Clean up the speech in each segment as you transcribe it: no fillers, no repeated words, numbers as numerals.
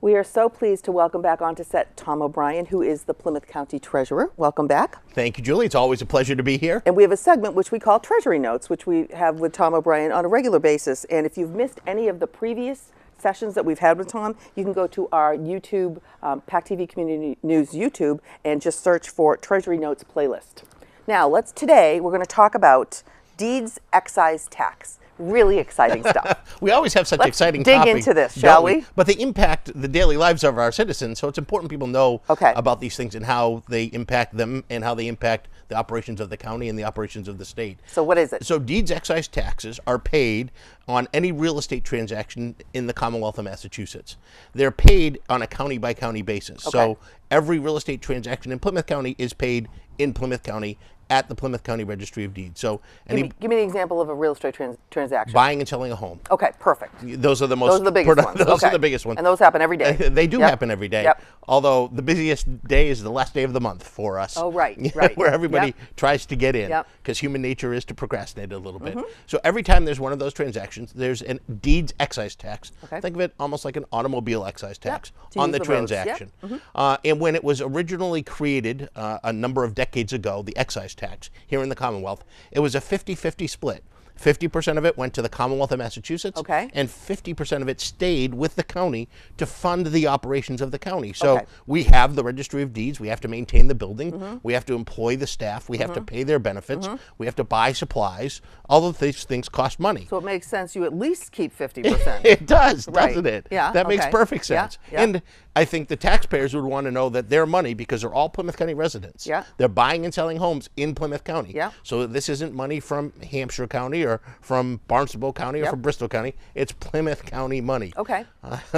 We are so pleased to welcome back onto set Tom O'Brien, who is the Plymouth County Treasurer. Welcome back. Thank you, Julie. It's always a pleasure to be here. And we have a segment which we call Treasury Notes, which we have with Tom O'Brien on a regular basis. And if you've missed any of the previous sessions that we've had with Tom, you can go to our YouTube, PACTV Community News YouTube, and just search for Treasury Notes playlist. Now, today we're going to talk about deeds excise tax. Really exciting stuff. We always have such exciting topics. Dig into this, shall we? But they impact the daily lives of our citizens, so it's important people know Okay. about these things and how they impact them and how they impact the operations of the county and the operations of the state. So what is it? So deeds excise taxes are paid on any real estate transaction in the Commonwealth of Massachusetts. They're paid on a county-by-county basis. Okay. So every real estate transaction in Plymouth County is paid in Plymouth County at the Plymouth County Registry of Deeds. So Give me an example of a real estate transaction. buying and selling a home. Okay, perfect. Those are the most. Those are the biggest ones. Those Okay. are the biggest ones. And those happen every day. They do Yep. happen every day. Yep. Although the busiest day is the last day of the month for us. Oh, right, right. Where everybody Yep. tries to get in, Yep. because human nature is to procrastinate a little bit. So every time there's one of those transactions, there's a deeds excise tax. Okay. Think of it almost like an automobile excise tax To on use the the roads. Yep. transaction. And when it was originally created a number of decades ago, the excise tax here in the Commonwealth, it was a 50-50 split. 50% of it went to the Commonwealth of Massachusetts, Okay. and 50% of it stayed with the county to fund the operations of the county. So Okay. we have the Registry of Deeds, we have to maintain the building, we have to employ the staff, we have to pay their benefits, we have to buy supplies. All of these things cost money. So it makes sense you at least keep 50%. It does, Right. doesn't it? Yeah, That makes okay. perfect Yeah, sense. yeah. And I think the taxpayers would want to know that their money, because they're all Plymouth County residents, Yeah. they're buying and selling homes in Plymouth County. Yeah. So this isn't money from Hampshire County or from Barnstable County or Yep. from Bristol County. It's Plymouth County money. Okay.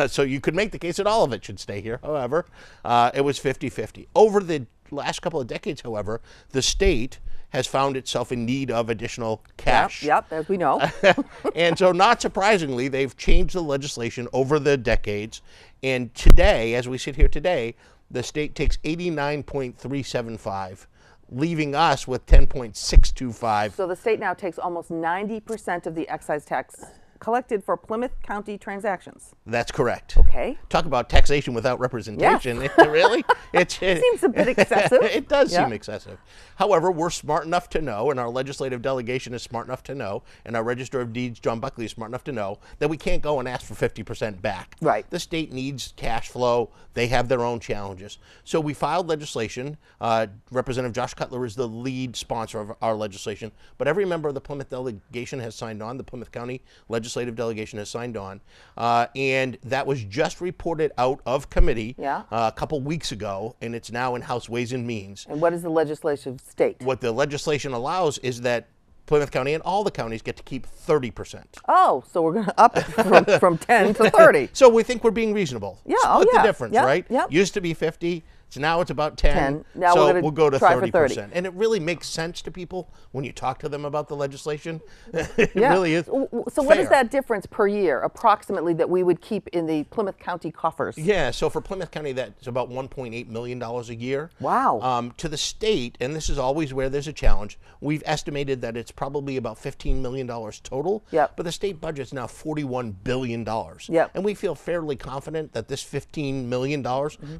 So you could make the case that all of it should stay here. However, it was 50-50. Over the last couple of decades, however, the state has found itself in need of additional cash. Yep, as we know. And so, not surprisingly, they've changed the legislation over the decades. And today, as we sit here today, the state takes 89.375, leaving us with 10.625. So the state now takes almost 90% of the excise tax collected for Plymouth County transactions. That's correct. Okay. Talk about taxation without representation. Really? It Seems a bit excessive. It does Yeah. seem excessive. However, we're smart enough to know, and our legislative delegation is smart enough to know, and our Register of Deeds, John Buckley, is smart enough to know that we can't go and ask for 50% back. Right. The state needs cash flow. They have their own challenges. So we filed legislation. Representative Josh Cutler is the lead sponsor of our legislation, but every member of the Plymouth delegation has signed on. The Plymouth County legislative delegation has signed on, and that was just reported out of committee Yeah. a couple weeks ago, and it's now in House Ways and Means. And what is the legislative state? What the legislation allows is that Plymouth County and all the counties get to keep 30%. Oh, so we're going to up it from 10 to 30. So we think we're being reasonable. Yeah, Split yeah. the difference, Yep, right? yep. Used to be 50. So now it's about 10. 10. Now so we're gonna we'll go to try for 30%. 30. And it really makes sense to people when you talk to them about the legislation. It Yeah. really is. So what is fair. that difference per year, approximately, that we would keep in the Plymouth County coffers? Yeah, so for Plymouth County, that's about $1.8 million a year. Wow. To the state, and this is always where there's a challenge, we've estimated that it's probably about $15 million total. Yep. But the state budget's now $41 billion. Yep. And we feel fairly confident that this $15 million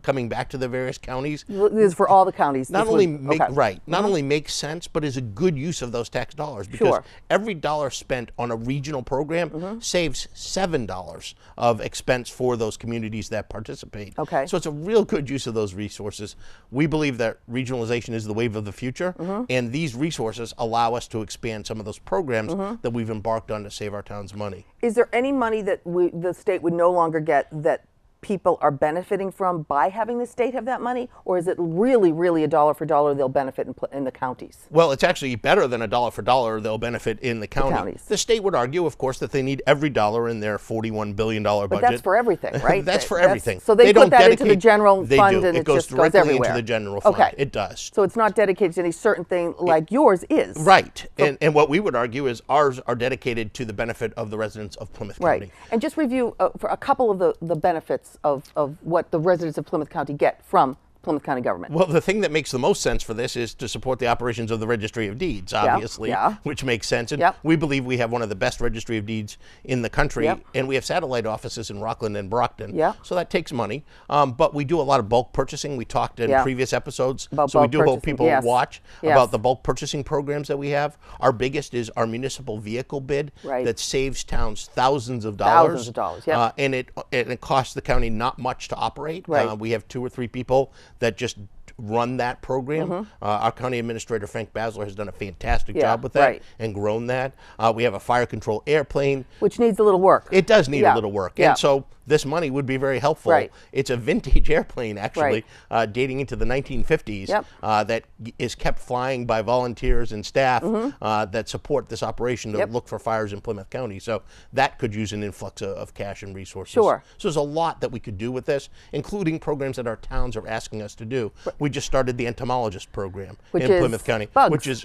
coming back to the various counties This is for all the counties. not This only would- make okay. not only makes sense, but is a good use of those tax dollars, because Sure. every dollar spent on a regional program saves $7 of expense for those communities that participate. Okay. So it's a real good use of those resources. We believe that regionalization is the wave of the future, and these resources allow us to expand some of those programs that we've embarked on to save our towns money. Is there any money that the state would no longer get that people are benefiting from by having the state have that money, or is it really, really a dollar for dollar they'll benefit in the counties? Well, it's actually better than a dollar for dollar they'll benefit in the county. counties. The state would argue, of course, that they need every dollar in their $41 billion budget. But that's for everything, right? That's for everything. So they put don't that into the dedicate- general they fund do. and it goes just goes directly everywhere. into the general fund. Okay. It does. So it's not dedicated to any certain thing like yours is. Right. And what we would argue is ours are dedicated to the benefit of the residents of Plymouth Right. County. And just review for a couple of the benefits of what the residents of Plymouth County get from Plymouth County government. Well, the thing that makes the most sense for this is to support the operations of the Registry of Deeds, obviously, yeah. which makes sense. And Yep. we believe we have one of the best Registry of Deeds in the country, Yep. and we have satellite offices in Rockland and Brockton. Yep. So that takes money, but we do a lot of bulk purchasing. We talked in Yeah. previous episodes, About so we bulk do hope purchasing, people yes. watch Yes. about the bulk purchasing programs that we have. Our biggest is our municipal vehicle bid Right. that saves towns thousands of dollars. Thousands of dollars, yep. And it costs the county not much to operate. Right. We have 2 or 3 people that just run that program. Mm-hmm. Our county administrator, Frank Basler, has done a fantastic Yeah, job with that right. and grown that. We have a fire control airplane. Which needs a little work. It does need Yeah, a little work. yeah. And so this money would be very helpful. Right. It's a vintage airplane, actually, dating into the 1950s, Yep. that is kept flying by volunteers and staff that support this operation to Yep. look for fires in Plymouth County. So that could use an influx of cash and resources. Sure. So there's a lot that we could do with this, including programs that our towns are asking us to do. We just started the entomologist program Which in is Plymouth County. bugs. Which is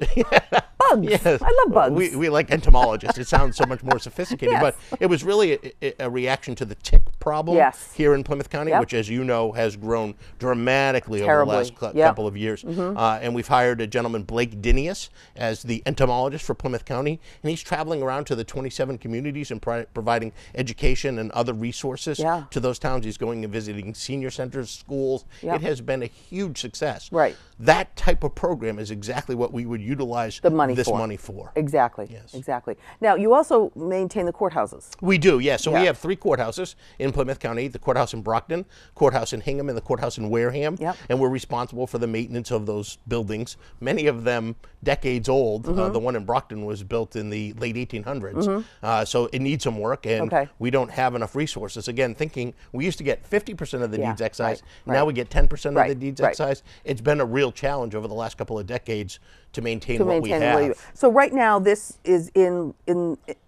Bugs. Yes. I love bugs. We like entomologists. It sounds so much more sophisticated, Yes. but it was really a reaction to the tick problem Yes. here in Plymouth County, Yep. which, as you know, has grown dramatically Terribly. over the last Yep. couple of years. And we've hired a gentleman, Blake Dinius, as the entomologist for Plymouth County, and he's traveling around to the 27 communities and providing education and other resources Yeah. to those towns. He's going and visiting senior centers, schools. Yep. It has been a huge success. Right. That type of program is exactly what we would utilize The money this for. money for. Exactly. Yes. Exactly. Now, you also maintain the courthouses. We do, yes. So Yeah. we have 3 courthouses in Plymouth County, the courthouse in Brockton, courthouse in Hingham, and the courthouse in Wareham. Yep. And we're responsible for the maintenance of those buildings, many of them decades old. The one in Brockton was built in the late 1800s. So it needs some work, and Okay. we don't have enough resources. Again, thinking we used to get 50% of the Yeah, deeds excise. right, Now right. we get 10% of the Right, deeds right. excise. It's been a real challenge over the last couple of decades to maintain To what we maintain have. what you. So right now, this is in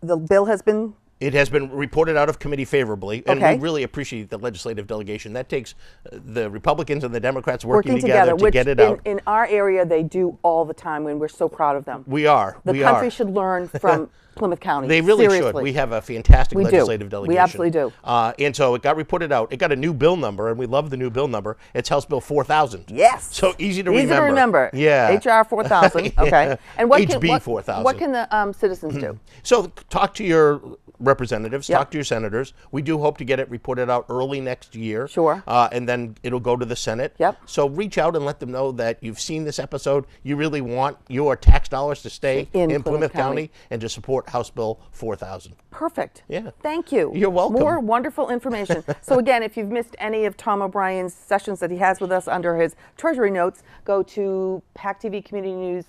the bill has been. It has been reported out of committee favorably, and Okay. we really appreciate the legislative delegation. That takes the Republicans and the Democrats working Working together to which get it out. in our area they do all the time, and we're so proud of them. We are. The we country are. should learn from Plymouth County. They really Seriously. should. We have a fantastic We do. legislative We delegation. absolutely do. And so it got reported out. It got a new bill number, and we love the new bill number. It's House Bill 4000. Yes. So easy to Easy remember. to remember. Yeah. HR 4000. Okay. And what HB can, 4000. What can the citizens do? So talk to your representatives, Yep. talk to your senators. We do hope to get it reported out early next year. Sure. And then it'll go to the Senate. Yep. So reach out and let them know that you've seen this episode. You really want your tax dollars to stay in Plymouth County and to support House Bill 4000. Perfect. Yeah. Thank you. You're welcome. More wonderful information. So again, if you've missed any of Tom O'Brien's sessions that he has with us under his Treasury Notes, go to PACTV Community News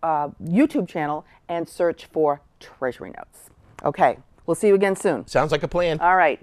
YouTube channel and search for Treasury Notes. Okay. We'll see you again soon. Sounds like a plan. All right.